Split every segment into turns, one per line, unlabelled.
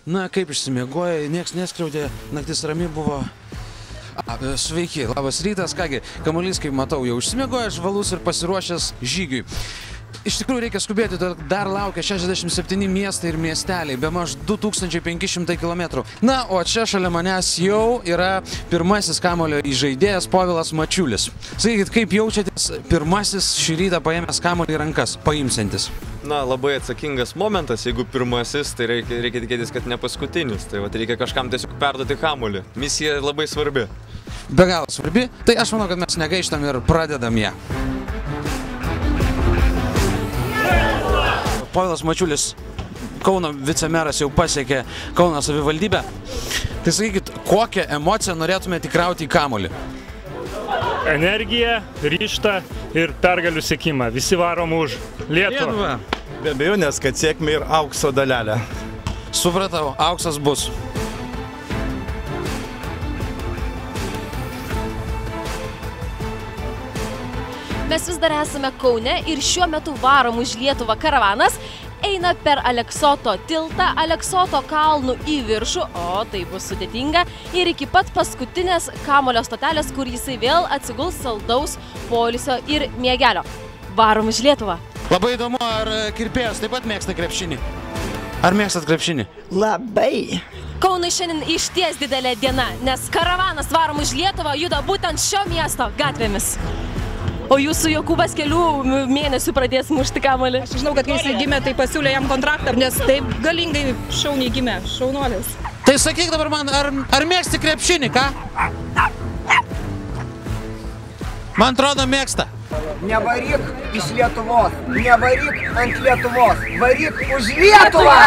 Na, kaip išsimiegoja, nieks neskriaudė, naktis rami buvo. Sveiki, labas rytas, kągi, kamuolys, kaip matau, jau išsimiegoja, žvalus ir pasiruošęs žygiui. Iš tikrųjų reikia skubėti, dar laukia 67 miestai ir miesteliai, bemaž 2500 km. Na, o čia šalia manęs jau yra pirmasis kamuolio įžaidėjas Povilas Mačiulis. Sakykit, kaip jaučiatės pirmasis šį rytą paėmęs kamuolį į rankas, paimsiantis?
Na, labai atsakingas momentas, jeigu pirmasis, tai reikia tikėtis, kad ne paskutinis. Tai reikia kažkam tiesiog perduoti kamuolį. Misija labai svarbi.
Be galo svarbi, tai aš manau, kad mes negaištam ir pradedam ją. Povilas Mačiulis, Kauno vicemeras, jau pasiekė Kauno savivaldybę. Tai sakykit, kokią emociją norėtumėte įkrauti į kamuolį?
Energiją, ryžtą ir pergalių siekimą. Visi varom už Lietuvą.
Be abejonės, kad sėkmė ir aukso dalelė.
Supratau, auksas bus.
Mes vis dar esame Kaune ir šiuo metu varom už Lietuvą karavanas eina per Aleksoto tiltą, Aleksoto kalnų į viršų, o tai bus sudėtinga, ir iki pat paskutinės kamuolio stotelės, kur jisai vėl atsiguls saldaus poilsio ir miegelio. Varom už Lietuvą.
Labai įdomu, ar kirpėjas taip pat mėgsta krepšinį? Ar mėgstat krepšinį?
Labai.
Kaunui šiandien išties didelė diena, nes karavanas varom už Lietuvą juda būtent šio miesto gatvėmis. O jūsų Jokūbas kelių mėnesių pradės mušti kamuolį.
Aš žinau, kad kai jisai gimė, tai pasiūlė jam kontraktą, nes taip galingai šauniai gimė, šaunuolis.
Tai sakyk dabar man, ar mėgsti krepšinį, ką? Man atrodo, mėgsta.
Nevaryk iš Lietuvos, nevaryk ant Lietuvos, varyk už Lietuvą!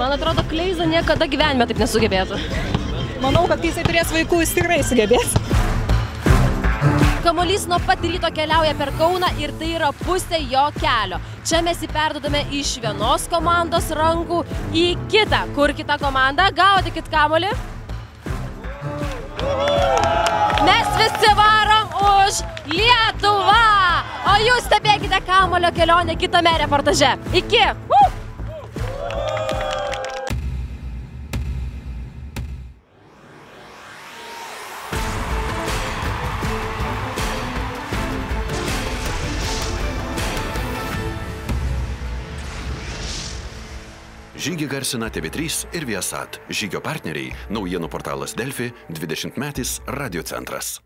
Man atrodo, Kleiza niekada gyvenime taip nesugebėtų.
Manau, kad kai jisai turės vaikų, jis tikrai sugebės.
Kamuolys nuo pat ryto keliauja per Kauną ir tai yra pusė jo kelio. Čia mes jį perdodame iš vienos komandos rankų į kitą. Kur kita komanda? Gaudykit kamuolį. Mes visi varom už Lietuvą! O jūs stebėkite kamuolio kelionę kitame reportaže. Iki!
Žygį garsina TV3 ir Viasat. Žygio partneriai – naujienų portalas Delfi, 20-metis Radio centras.